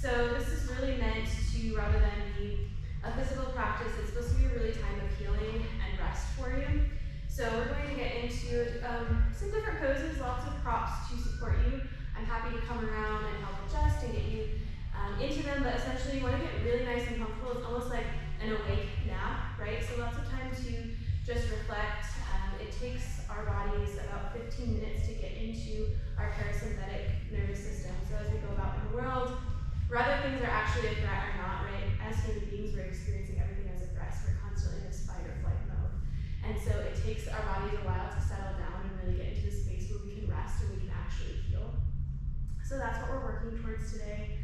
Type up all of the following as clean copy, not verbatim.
So this is really meant to, rather than be a physical practice, it's supposed to be a really time of healing and rest for you. So we're going to get into some different poses, lots of props to support you. I'm happy to come around and help adjust and get you into them, but essentially you want to get really nice and comfortable. It's almost like an awake nap, right? So lots of time to just reflect. It takes our bodies about 15 minutes to get into our parasympathetic nervous system. So as we go about in the world, whether things are actually a threat or not, right? As human beings, we're experiencing everything as a threat, so we're constantly in this fight or flight mode. And so it takes our bodies a while to settle down and really get into the space where we can rest and we can actually heal. So that's what we're working towards today.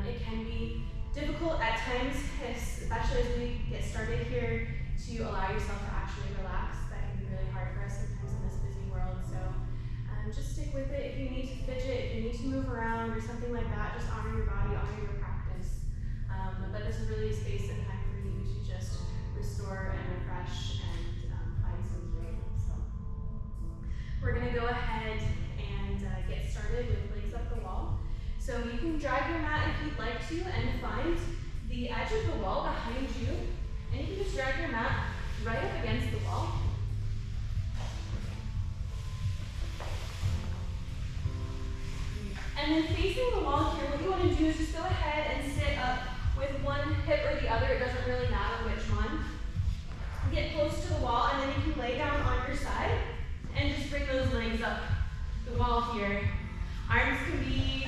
It can be difficult at times, especially as we get started here, to allow yourself to actually relax. That can be really hard for us sometimes in this busy world. So just stick with it. If you need to fidget, if you need to move around or something like that, just honor your body, honor your practice. But this is really a space and time for you to just restore and refresh and find some healing. So we're going to go ahead and get started with legs up the wall. So you can drag your mat if you'd like to and find the edge of the wall behind you. And you can just drag your mat right up against the wall. And then facing the wall here, what you want to do is just go ahead and sit up with one hip or the other. It doesn't really matter which one. Get close to the wall, and then you can lay down on your side and just bring those legs up the wall here. Arms can be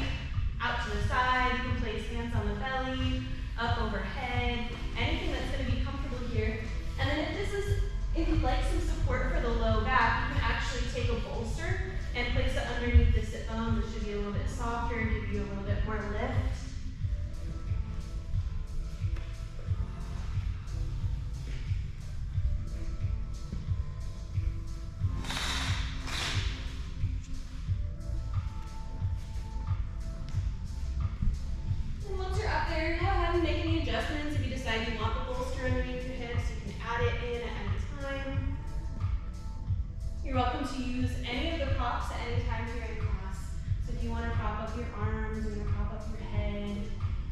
out to the side. You can place hands on the belly, up overhead, anything that's going to be comfortable here. And then if you'd like some support for the low back, you can actually take a bolster and place it underneath the sit bones. It should be a little bit softer and give you a little bit more lift. And once you're up there, go ahead and make any adjustments. If you decide you want the bolster underneath your hips, you can add it in at any time. You're welcome to use any of the props at any time during class. So if you want to prop up your arms, you want to prop up your head,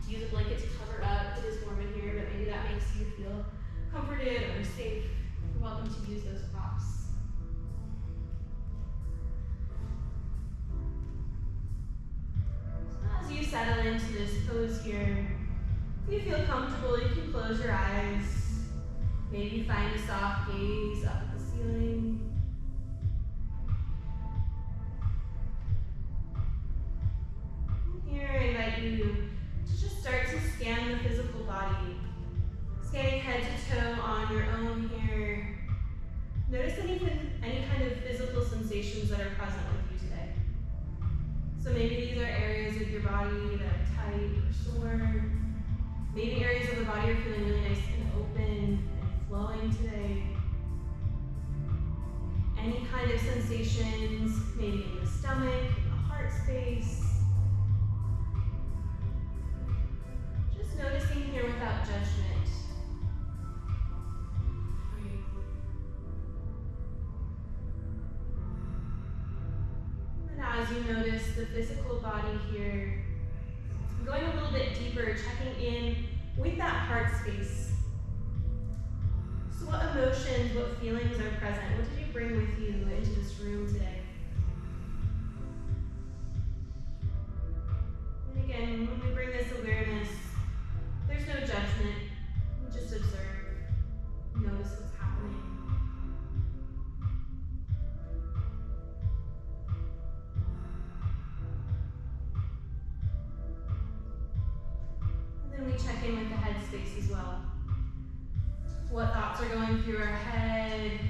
use a blanket to cover up. It is warm in here, but maybe that makes you feel comforted or safe. You're welcome to use those props. So as you settle into this pose here, if you feel comfortable, you can close your eyes. Maybe find a soft gaze up at the ceiling. Here, I invite you to just start to scan the physical body. Scanning head to toe on your own here. Notice any kind of physical sensations that are present with you today. So maybe these are areas of your body that are tight or sore. Maybe areas of the body are feeling really nice and open and flowing today. Any kind of sensations, maybe in the stomach, in the heart space. Just noticing here without judgment. And as you notice the physical body here, going a little bit deeper, checking in with that heart space. So what emotions, what feelings are present? What did you bring with you into this room today? And again, when we bring this awareness, there's no judgment. We just observe, notice what's happening. And then we check in with the head space as well. What thoughts are going through our head?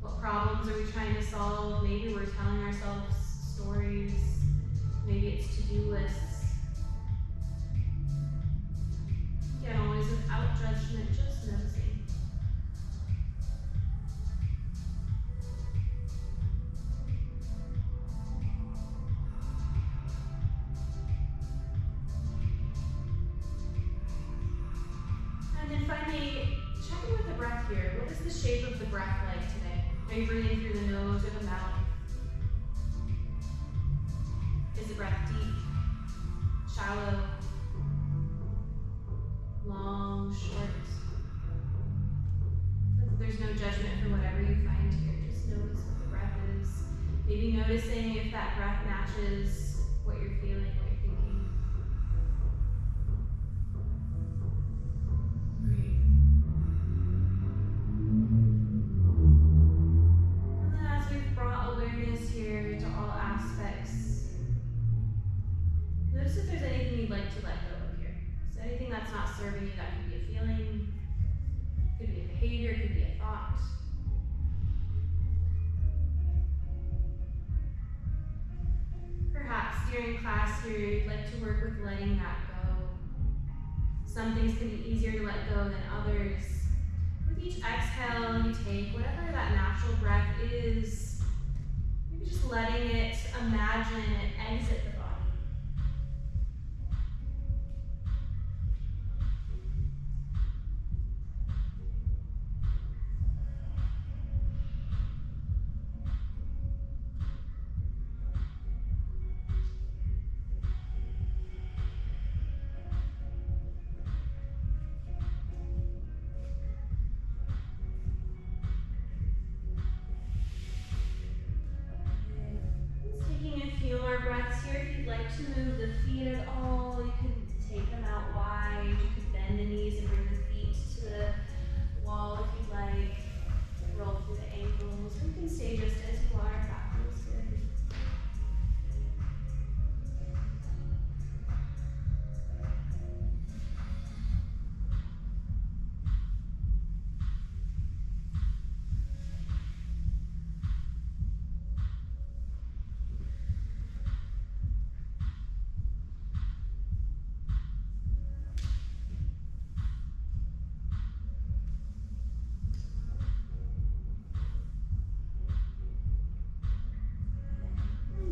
What problems are we trying to solve? Maybe we're telling ourselves stories. Maybe it's to-do lists. Again, always without judgment, just noticing. And then finally, check in with the breath here. What is the shape of the breath like today? Are you breathing through the nose or the mouth? Is the breath deep? shallow, long, short. But there's no judgment for whatever you find here. Just notice what the breath is. Maybe noticing if that breath matches what you're feeling, what you're thinking. Great. And then as we've brought awareness here to all aspects, notice if there's anything you'd like to let go of here. So anything that's not serving you, that could be a feeling, could be a behavior, could be a thought. Perhaps during class here, you'd like to work with letting that go. Some things can be easier to let go than others. With each exhale you take, whatever that natural breath is, maybe just letting it imagine it exit the body. To move the feet at all, you can take them out wide, you could bend the knees and bring the feet to the wall if you'd like, roll through the ankles, or you can stay just as you are, if that feels good.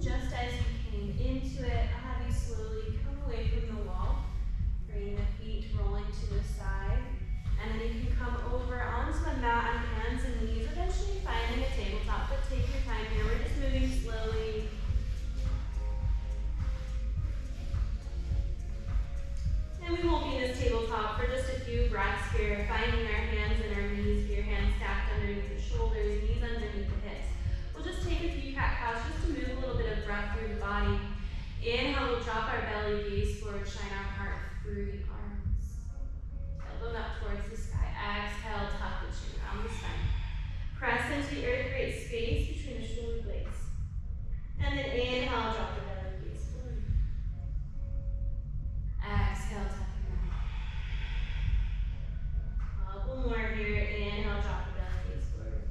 Just as you came into it, I'll have you slowly come away from the wall, bring the feet rolling to the side, and then you can come over onto the mat on hands and knees, eventually finding a tabletop, but take your time here. We're just moving slowly. And we won't be in this tabletop for just a few breaths here, finding our hands and our knees here, hands stacked underneath the shoulders, knees underneath the hips. We'll just take a few cat-cows just to move a little bit of breath through the body. Inhale, we'll drop our belly, gaze forward, shine our heart through the arms. Elbow up towards the sky. Exhale, tuck the chin around the spine. Press into the earth, create space between the shoulder blades. And then inhale, drop the belly, gaze forward. Exhale, tuck it down. A couple more here. Inhale, drop the belly, gaze forward.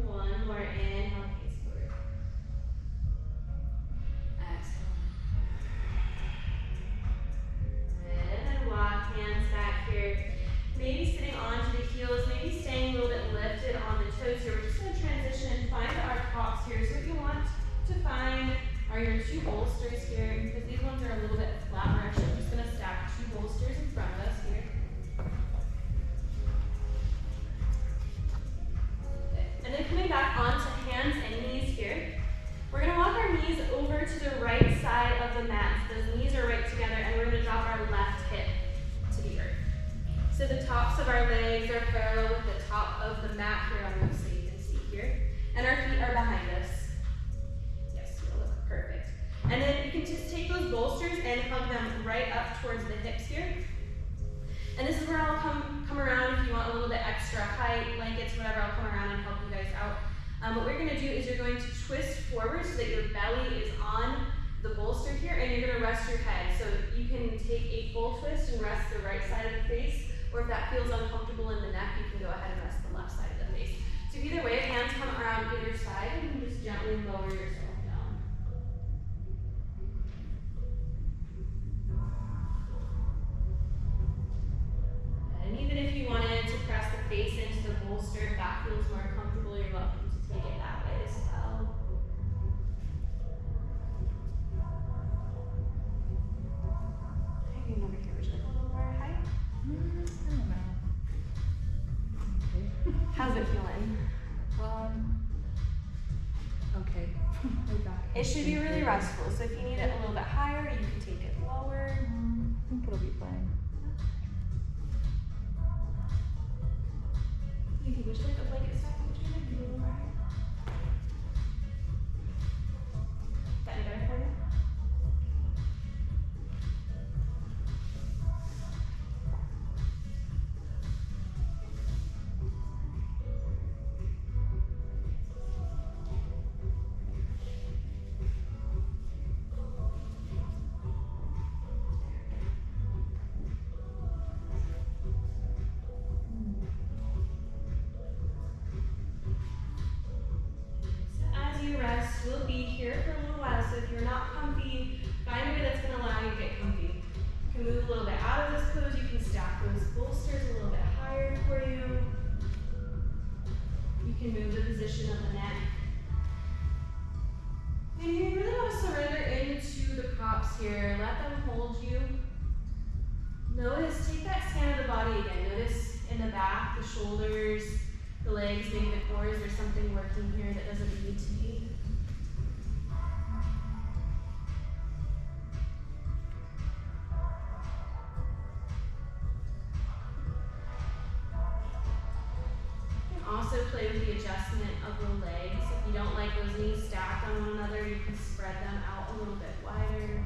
One more, inhale, gaze forward. Exhale. And then walk, hands back here. Maybe sitting onto the heels, maybe staying a little bit lifted on the toes here. We're just going to transition, find our props here. So what you want to find are your two bolsters here, because these ones are a little bit flat. We're actually just going to stack two bolsters in front of us here. And then coming back onto hands and knees here, we're going to walk our knees over to the right side of the mat. So those knees are right together, and we're going to drop our left hip to the earth. So the tops of our legs are parallel with the top of the mat here on this, so you can see here. And our feet are behind us. Yes, you'll look perfect. And then you can just take those bolsters and hug them right up towards the hips here. And this is where I'll come around if you want a little bit extra height, blankets, whatever, I'll come around and help you guys out. What you're gonna do is you're going to twist forward so that your belly is on the bolster here, and you're gonna rest your head. So you can take a full twist and rest the right side of the face, or if that feels uncomfortable in the neck, you can go ahead and rest the left side of the face. So either way, hands come around either side, and you just gently lower yourself down. And even if you wanted to press the face into the bolster, if that feels more comfortable, you're welcome to take it that way as well. Hanging over here, would you like a little more height? I don't know. Okay. How's it feeling? It should be really restful. So if you need it a little bit higher, you can take it lower. I think it'll be fine. You think, would you like a blanket stack in between it? A little more higher? Is that any better for you? As you rest, we'll be here for a little while, so if you're not comfy, find a way that's going to allow you to get comfy. You can move a little bit out of this pose, you can stack those bolsters a little bit higher for you. You can move the position of the neck. And you really want to surrender into the props here. Let them hold you. Notice, take that scan of the body again. Notice in the back, the shoulders, the legs, maybe the core. Is there something working here that doesn't need to be? You can also play with the adjustment of the legs. If you don't like those knees stacked on one another, you can spread them out a little bit wider.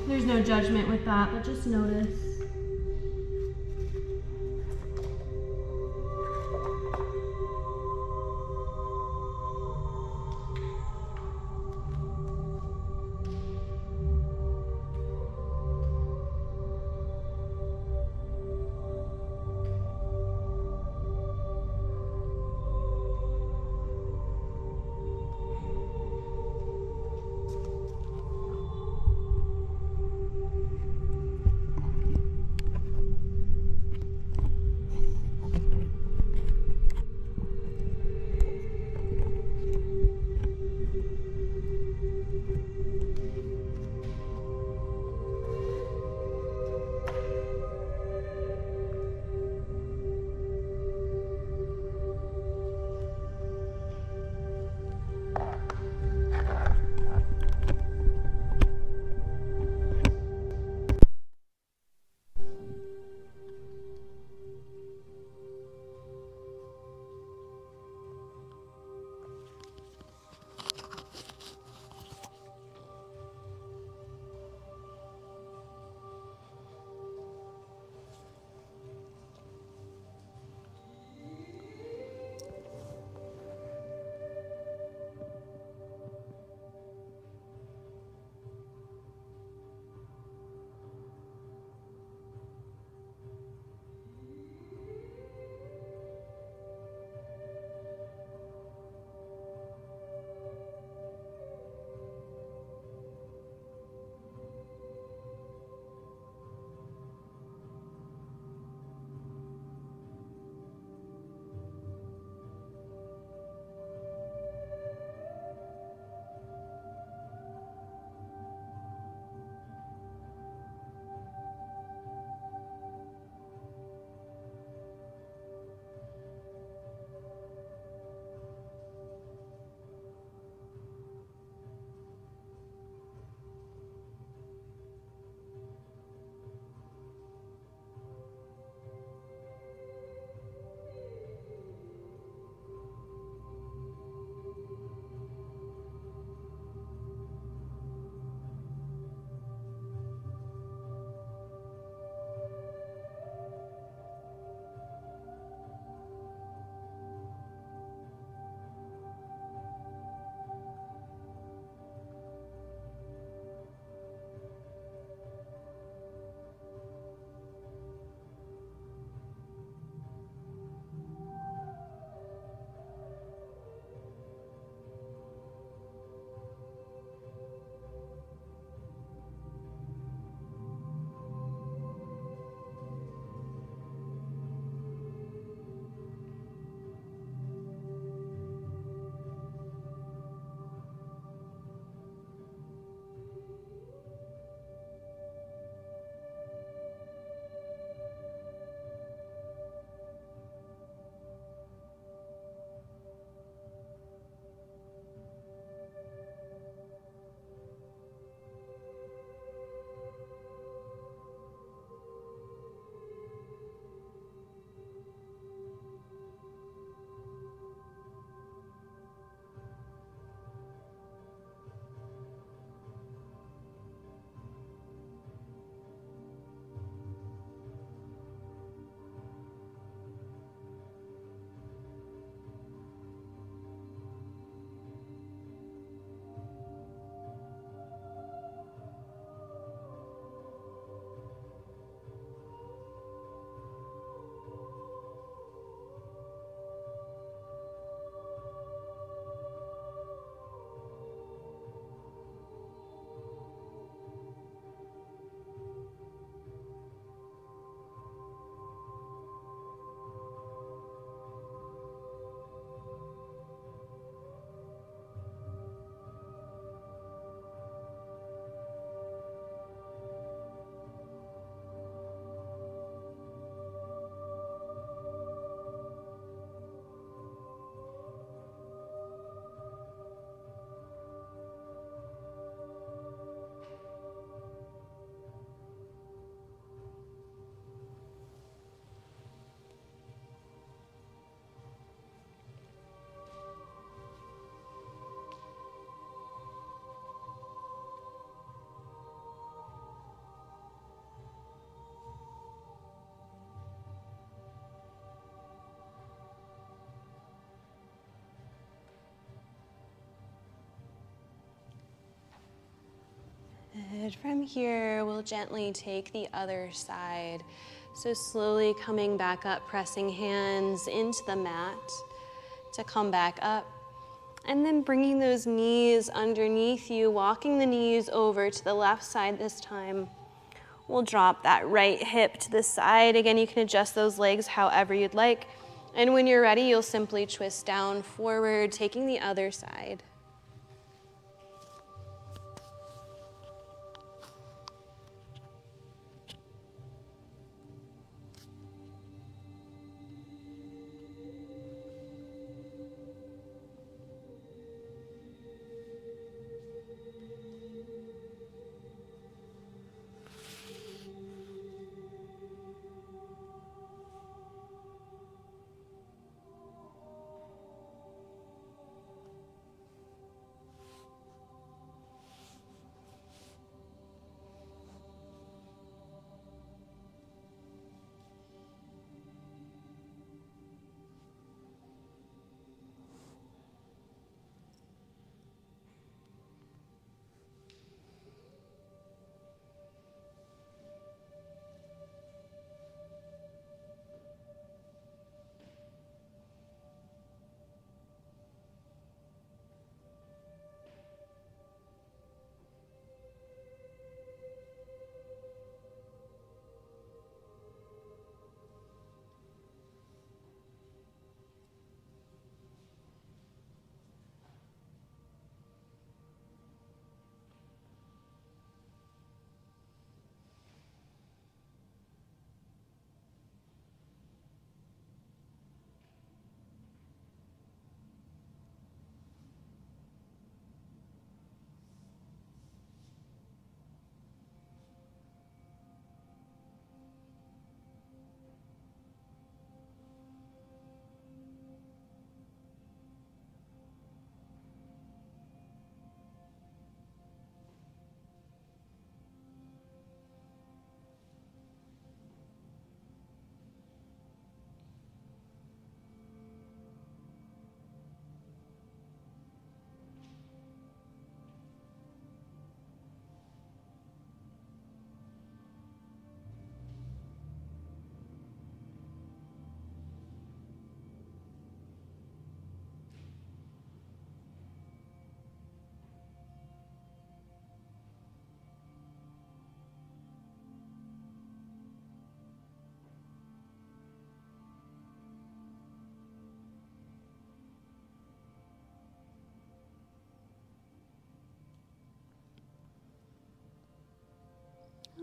There's no judgment with that, but just notice. Good. From here, we'll gently take the other side. So slowly coming back up, pressing hands into the mat to come back up. And then bringing those knees underneath you, walking the knees over to the left side this time. We'll drop that right hip to the side. Again, you can adjust those legs however you'd like. And when you're ready, you'll simply twist down forward, taking the other side.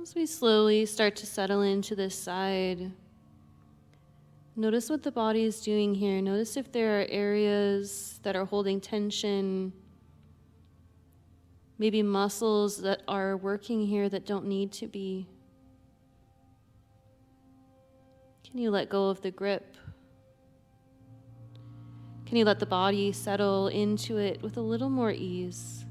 As we slowly start to settle into this side, notice what the body is doing here. Notice if there are areas that are holding tension, maybe muscles that are working here that don't need to be. Can you let go of the grip? Can you let the body settle into it with a little more ease?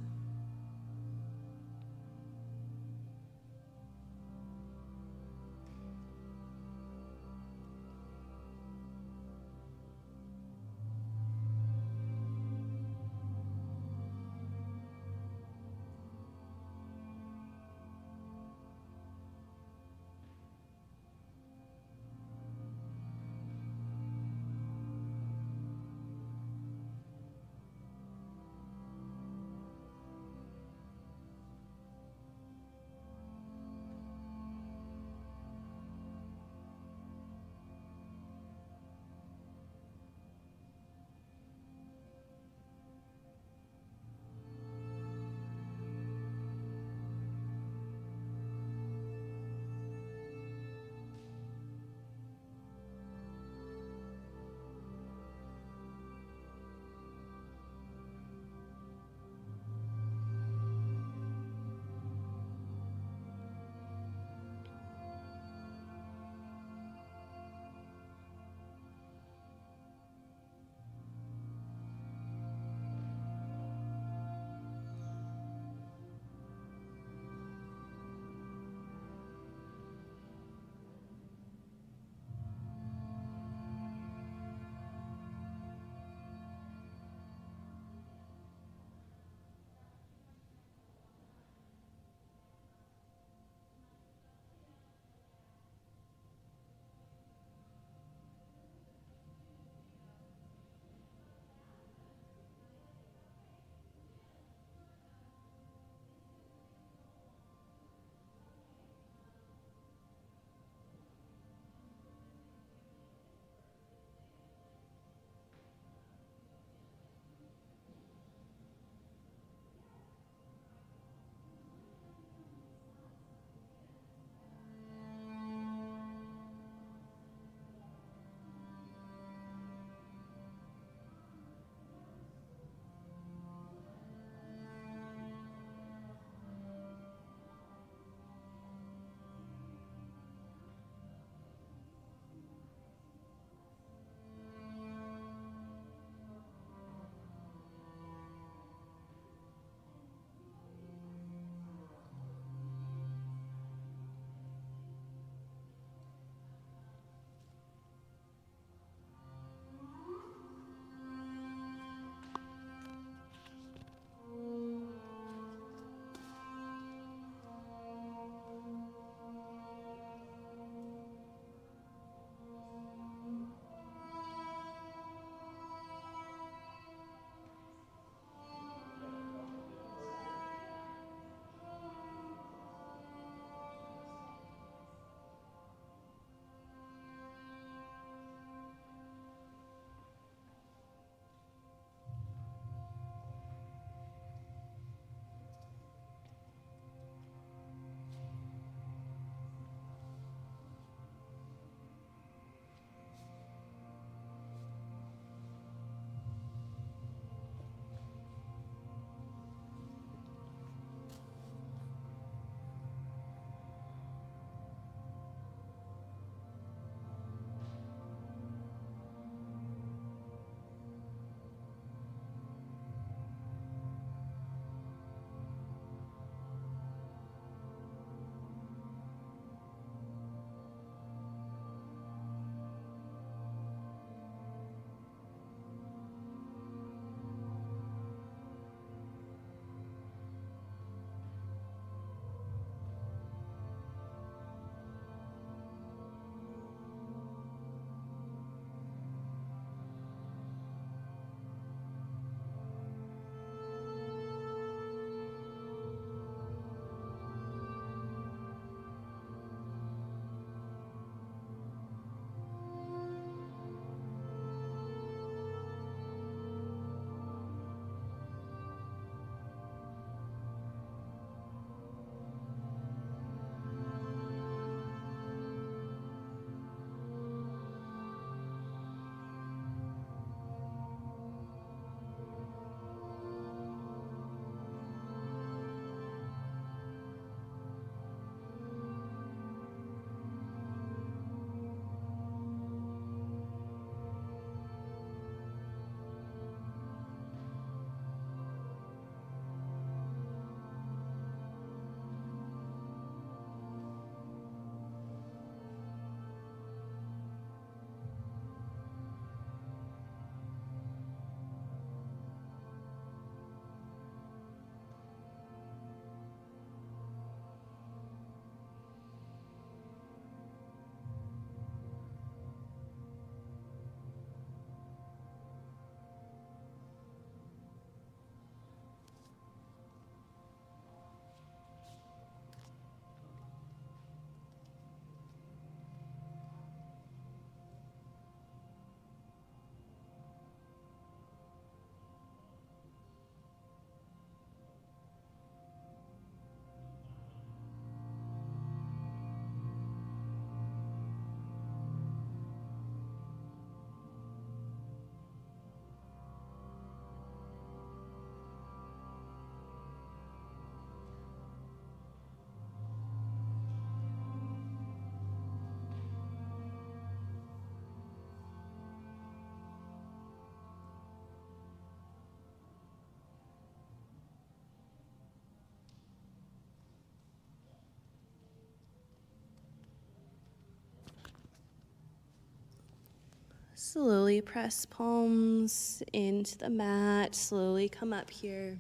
Slowly press palms into the mat. Slowly come up here.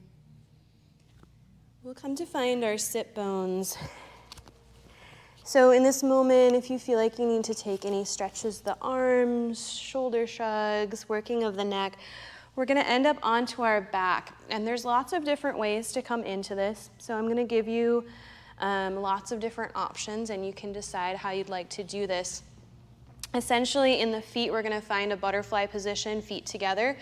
We'll come to find our sit bones. So in this moment, if you feel like you need to take any stretches of the arms, shoulder shrugs, working of the neck, we're going to end up onto our back. And there's lots of different ways to come into this. So I'm going to give you lots of different options, and you can decide how you'd like to do this. Essentially, in the feet, we're going to find a butterfly position, feet together,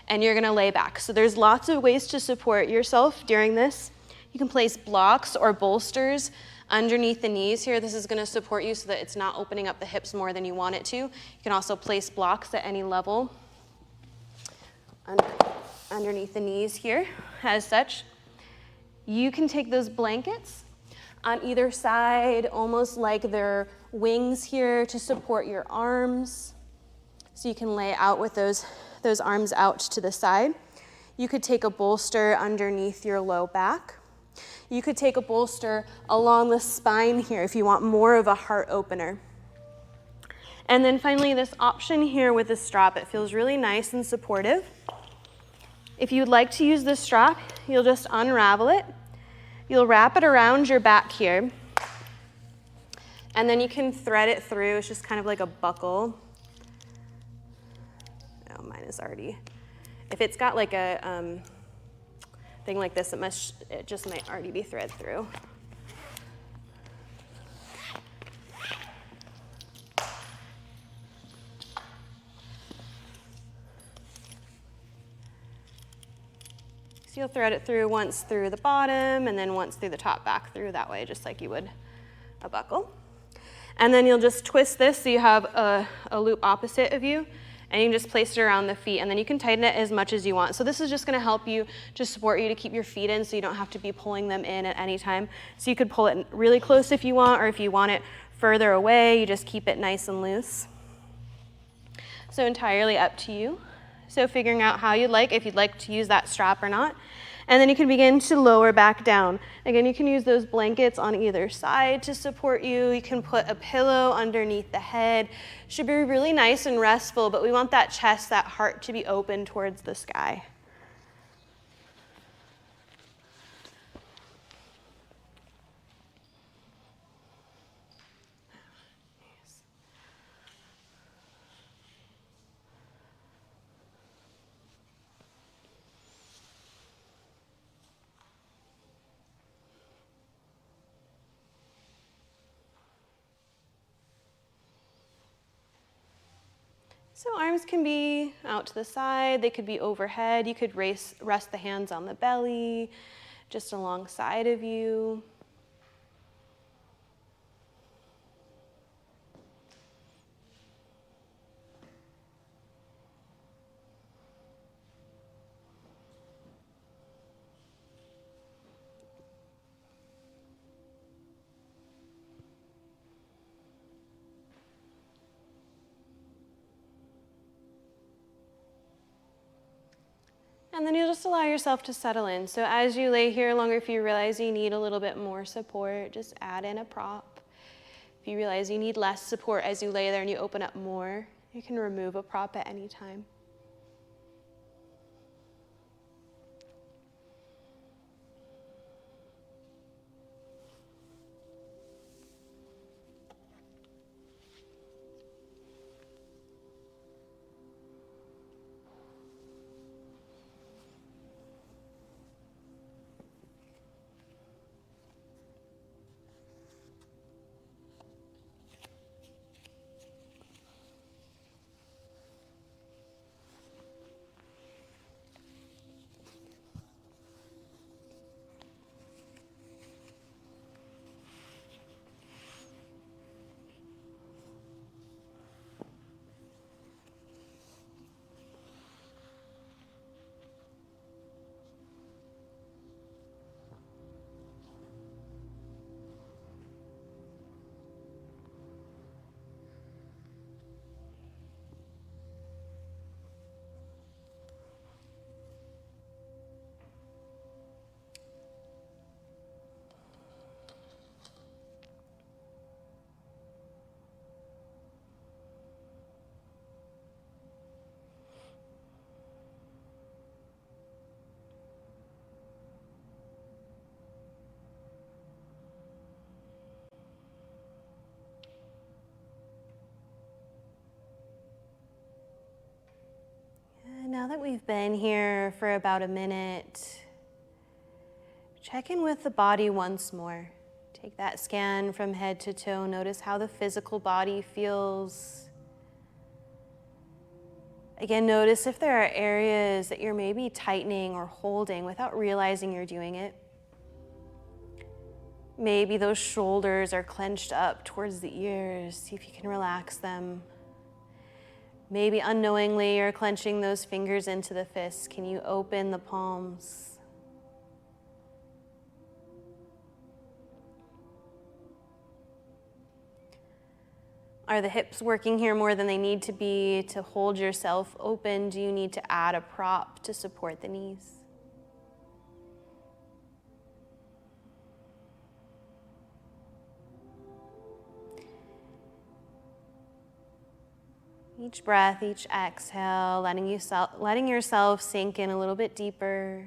and you're going to lay back. So there's lots of ways to support yourself during this. You can place blocks or bolsters underneath the knees here. This is going to support you so that it's not opening up the hips more than you want it to. You can also place blocks at any level underneath the knees here, as such. You can take those blankets on either side, almost like they're wings here to support your arms. So you can lay out with those arms out to the side. You could take a bolster underneath your low back. You could take a bolster along the spine here if you want more of a heart opener. And then finally, this option here with the strap, it feels really nice and supportive. If you'd like to use this strap, you'll just unravel it. You'll wrap it around your back here. And then you can thread it through. It's just kind of like a buckle. Oh, mine is already. If it's got like a thing like this, it just might already be thread through. So you'll thread it through once through the bottom and then once through the top, back through that way, just like you would a buckle. And then you'll just twist this so you have a loop opposite of you, and you can just place it around the feet, and then you can tighten it as much as you want. So this is just gonna help you, just support you to keep your feet in so you don't have to be pulling them in at any time. So you could pull it really close if you want, or if you want it further away, you just keep it nice and loose. So entirely up to you. So figuring out how you'd like, if you'd like to use that strap or not. And then you can begin to lower back down. Again, you can use those blankets on either side to support you. You can put a pillow underneath the head. Should be really nice and restful, but we want that chest, that heart to be open towards the sky. So arms can be out to the side, they could be overhead. You could rest the hands on the belly, just alongside of you. And then you'll just allow yourself to settle in. So as you lay here longer, if you realize you need a little bit more support, just add in a prop. If you realize you need less support as you lay there and you open up more, you can remove a prop at any time. we've been here for about a minute, check in with the body once more. Take that scan from head to toe. Notice how the physical body feels. Again, notice if there are areas that you're maybe tightening or holding without realizing you're doing it. Maybe those shoulders are clenched up towards the ears. See if you can relax them. Maybe unknowingly you're clenching those fingers into the fists. Can you open the palms? Are the hips working here more than they need to be to hold yourself open? Do you need to add a prop to support the knees? Each breath, each exhale, letting yourself sink in a little bit deeper.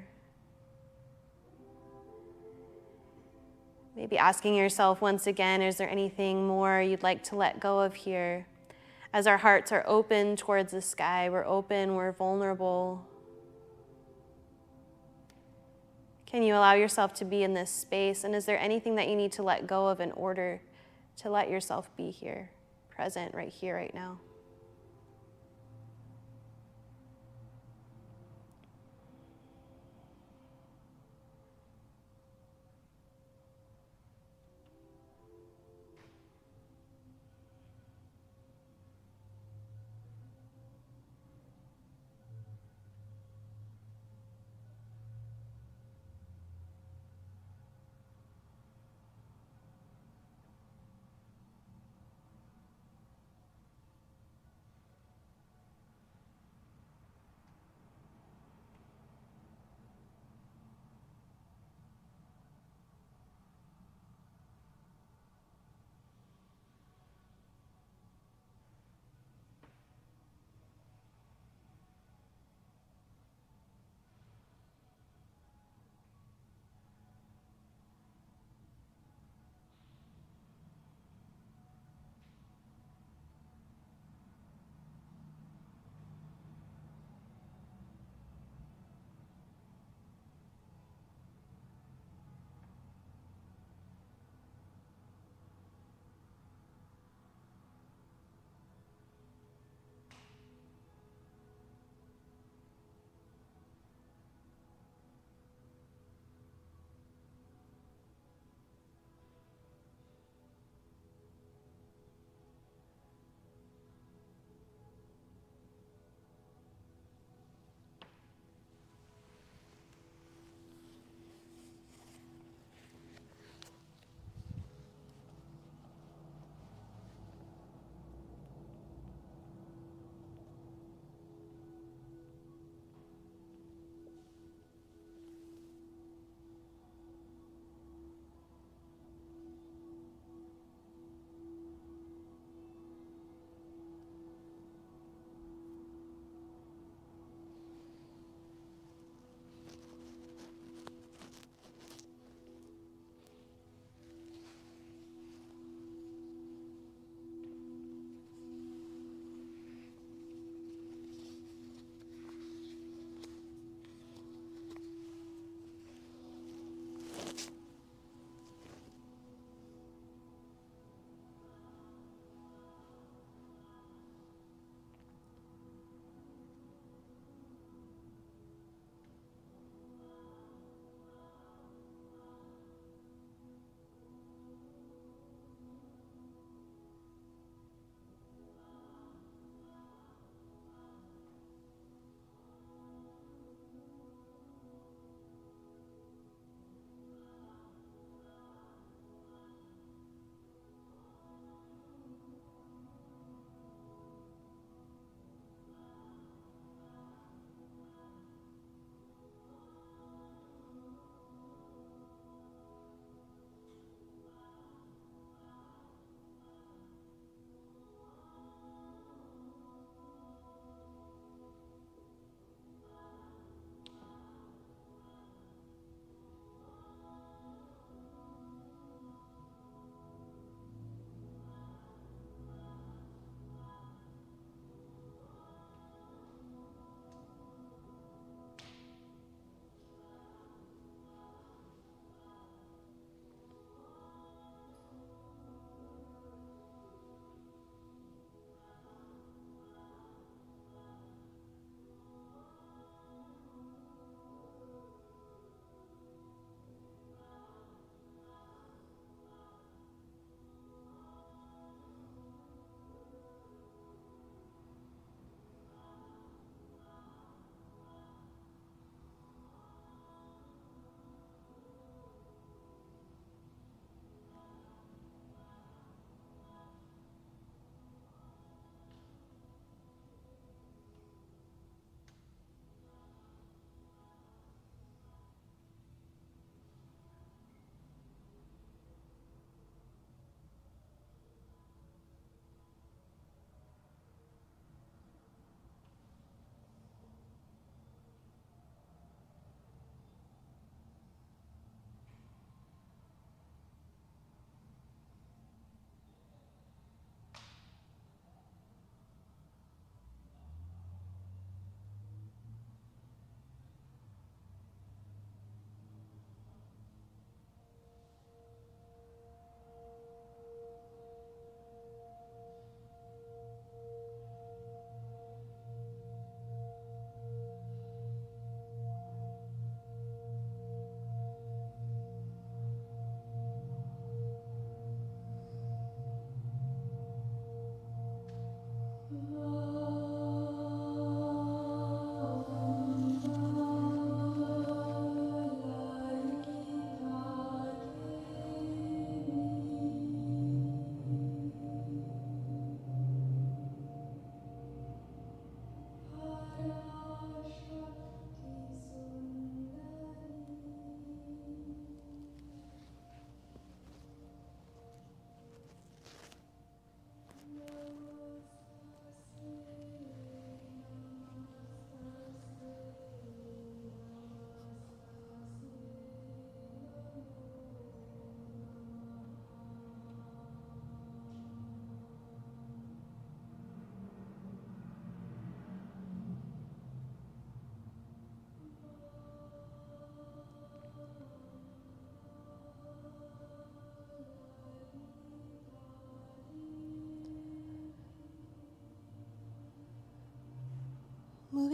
Maybe asking yourself once again, is there anything more you'd like to let go of here? As our hearts are open towards the sky, we're open, we're vulnerable. Can you allow yourself to be in this space? And is there anything that you need to let go of in order to let yourself be here, present, right here, right now?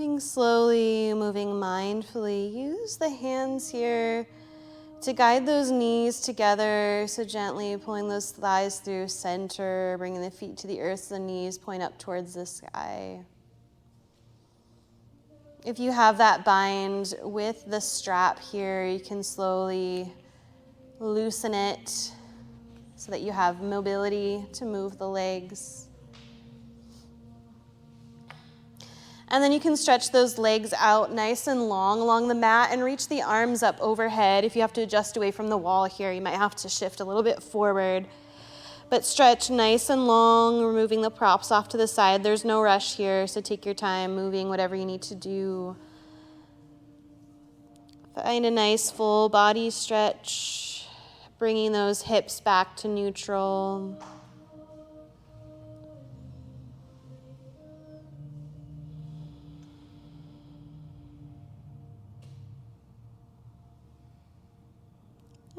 Moving slowly, moving mindfully. Use the hands here to guide those knees together. So gently pulling those thighs through center, bringing the feet to the earth so the knees point up towards the sky. If you have that bind with the strap here, you can slowly loosen it so that you have mobility to move the legs. And then you can stretch those legs out nice and long along the mat and reach the arms up overhead. If you have to adjust away from the wall here, you might have to shift a little bit forward. But stretch nice and long, removing the props off to the side. There's no rush here, so take your time moving whatever you need to do. Find a nice full body stretch, bringing those hips back to neutral.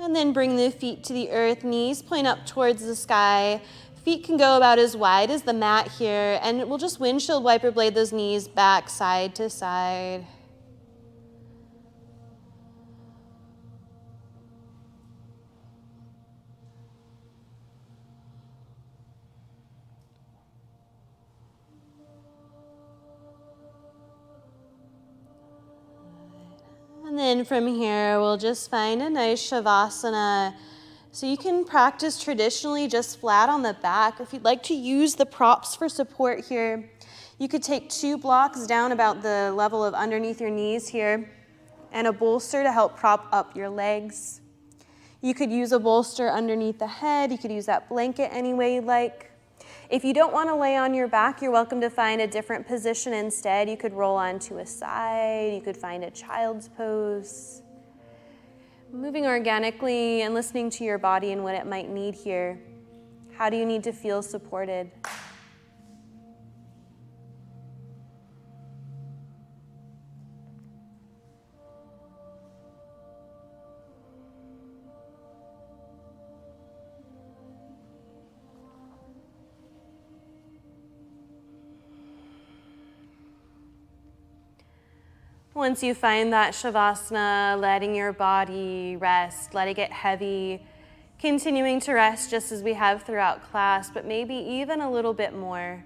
And then bring the feet to the earth, knees point up towards the sky. Feet can go about as wide as the mat here, and we'll just windshield wiper blade those knees back side to side. And then from here, we'll just find a nice shavasana. So you can practice traditionally just flat on the back. If you'd like to use the props for support here, you could take 2 blocks down about the level of underneath your knees here and a bolster to help prop up your legs. You could use a bolster underneath the head. You could use that blanket any way you'd like. If you don't want to lay on your back, you're welcome to find a different position instead. You could roll onto a side. You could find a child's pose. Moving organically and listening to your body and what it might need here. How do you need to feel supported? Once you find that shavasana, letting your body rest, let it get heavy, continuing to rest just as we have throughout class, but maybe even a little bit more.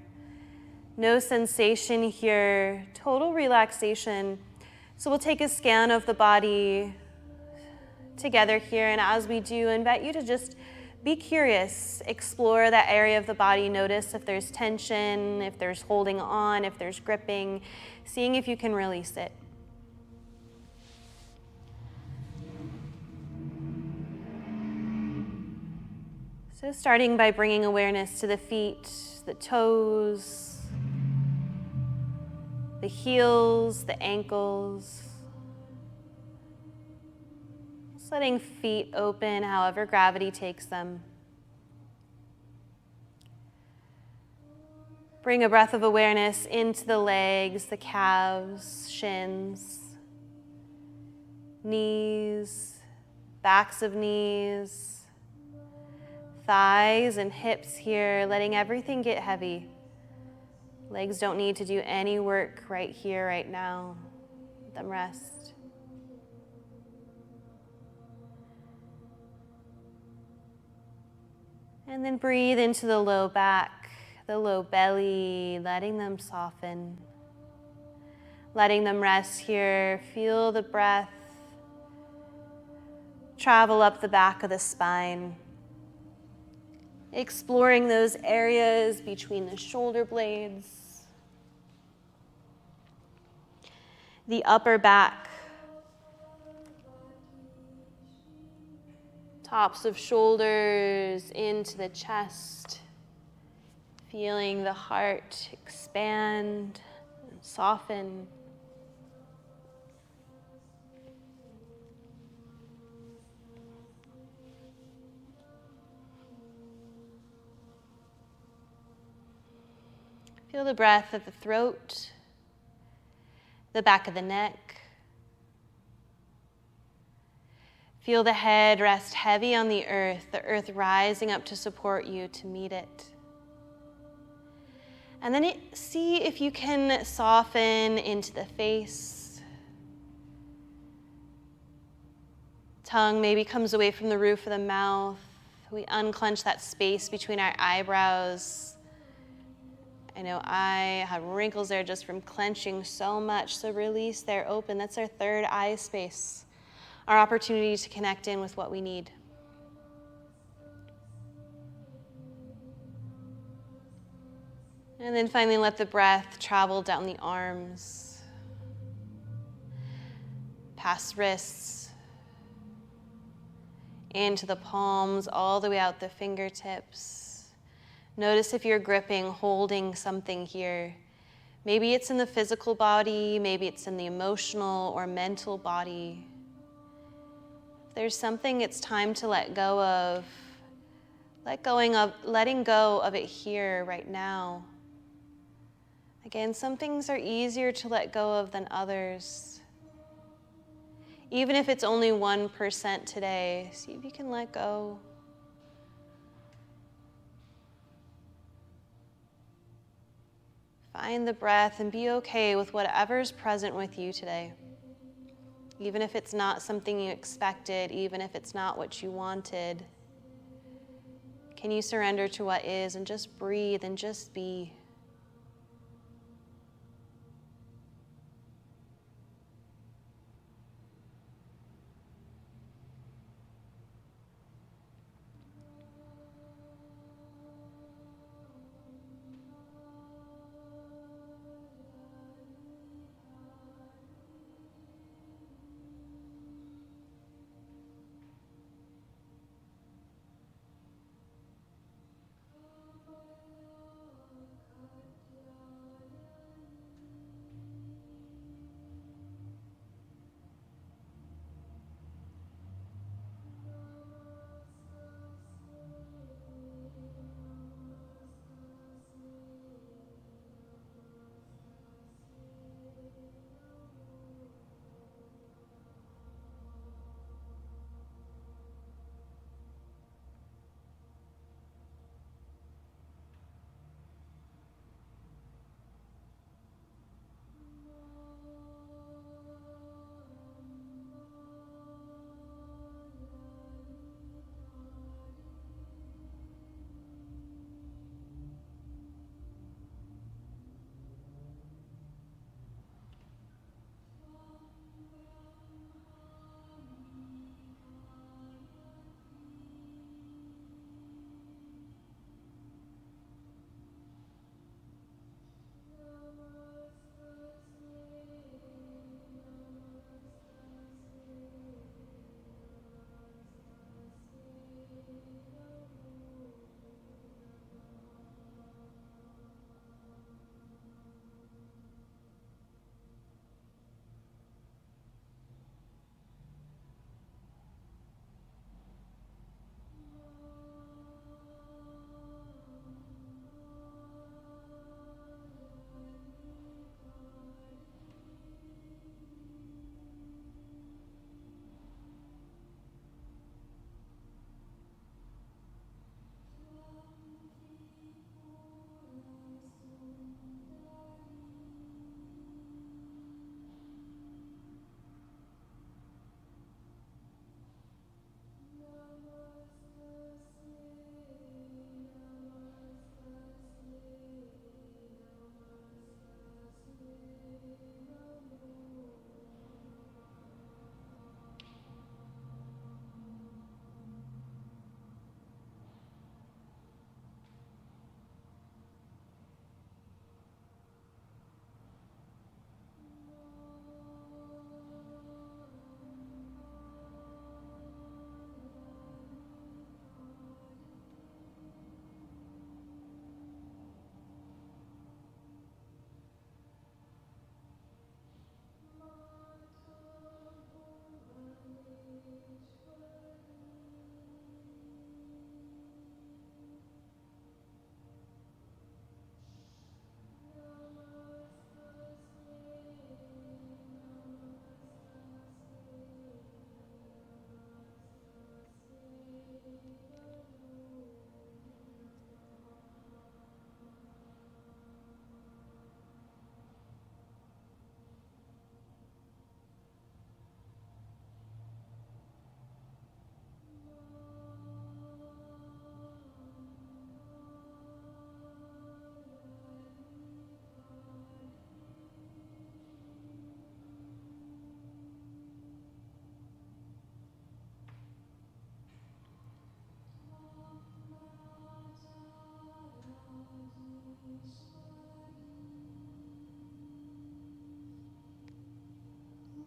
No sensation here, total relaxation. So we'll take a scan of the body together here, and as we do, I invite you to just be curious, explore that area of the body, notice if there's tension, if there's holding on, if there's gripping, seeing if you can release it. So starting by bringing awareness to the feet, the toes, the heels, the ankles. Just letting feet open however gravity takes them. Bring a breath of awareness into the legs, the calves, shins, knees, backs of knees, thighs and hips here, letting everything get heavy. Legs don't need to do any work right here, right now. Let them rest. And then breathe into the low back, the low belly, letting them soften. Letting them rest here. Feel the breath travel up the back of the spine. Exploring those areas between the shoulder blades, the upper back, tops of shoulders into the chest, feeling the heart expand and soften. Feel the breath at the throat, the back of the neck. Feel the head rest heavy on the earth rising up to support you to meet it. And then see if you can soften into the face. Tongue maybe comes away from the roof of the mouth. We unclench that space between our eyebrows. I know I have wrinkles there just from clenching so much, so release there, open. That's our third eye space, our opportunity to connect in with what we need. And then finally let the breath travel down the arms, past wrists, into the palms, all the way out the fingertips. Notice if you're gripping, holding something here. Maybe it's in the physical body, maybe it's in the emotional or mental body. If there's something it's time to let go of, letting go of it here right now. Again, some things are easier to let go of than others. Even if it's only 1% today, see if you can let go. Find the breath and be okay with whatever's present with you today. Even if it's not something you expected, even if it's not what you wanted. Can you surrender to what is and just breathe and just be?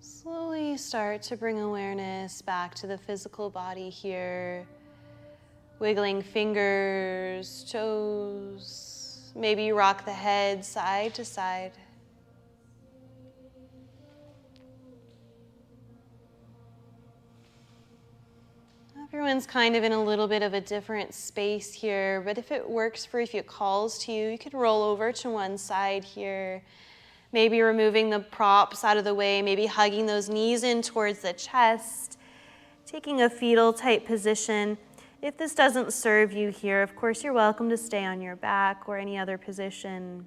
Slowly start to bring awareness back to the physical body here. Wiggling fingers, toes. Maybe you rock the head side to side. Everyone's kind of in a little bit of a different space here, but if it works for you, if it calls to you, you could roll over to one side here. Maybe removing the props out of the way, maybe hugging those knees in towards the chest, taking a fetal type position. If this doesn't serve you here, of course, you're welcome to stay on your back or any other position.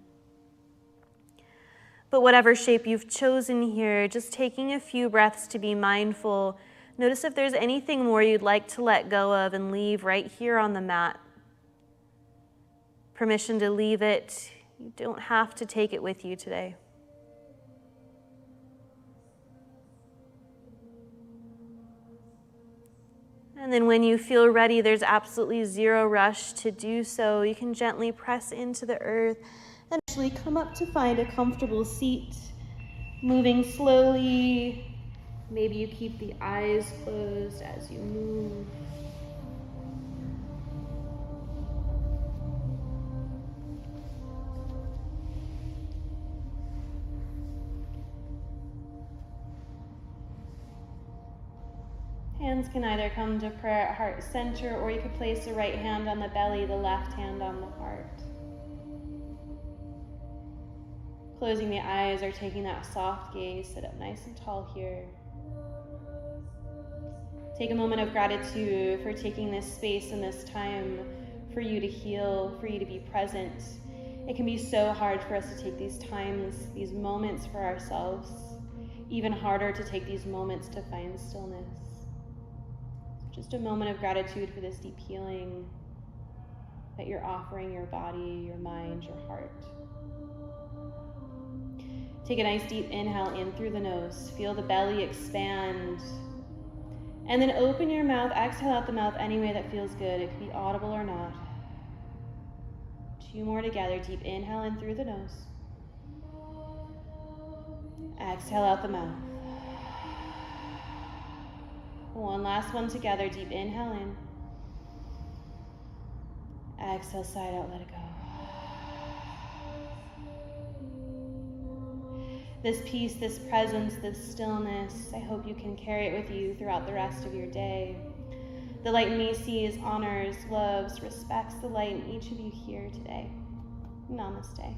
But whatever shape you've chosen here, just taking a few breaths to be mindful. Notice if there's anything more you'd like to let go of and leave right here on the mat. Permission to leave it. You don't have to take it with you today. And then when you feel ready, there's absolutely zero rush to do so. You can gently press into the earth and actually come up to find a comfortable seat, moving slowly. Maybe you keep the eyes closed as you move. Hands can either come to prayer at heart center, or you could place the right hand on the belly, the left hand on the heart. Closing the eyes or taking that soft gaze, sit up nice and tall here. Take a moment of gratitude for taking this space and this time for you to heal, for you to be present. It can be so hard for us to take these times, these moments for ourselves. Even harder to take these moments to find stillness. Just a moment of gratitude for this deep healing that you're offering your body, your mind, your heart. Take a nice deep inhale in through the nose. Feel the belly expand. And then open your mouth, exhale out the mouth any way that feels good. It could be audible or not. 2 more together. Deep inhale in through the nose. Exhale out the mouth. 1 last one together. Deep inhale in. Exhale, side out, let it go. This peace, this presence, this stillness, I hope you can carry it with you throughout the rest of your day. The light in me sees, honors, loves, respects the light in each of you here today. Namaste.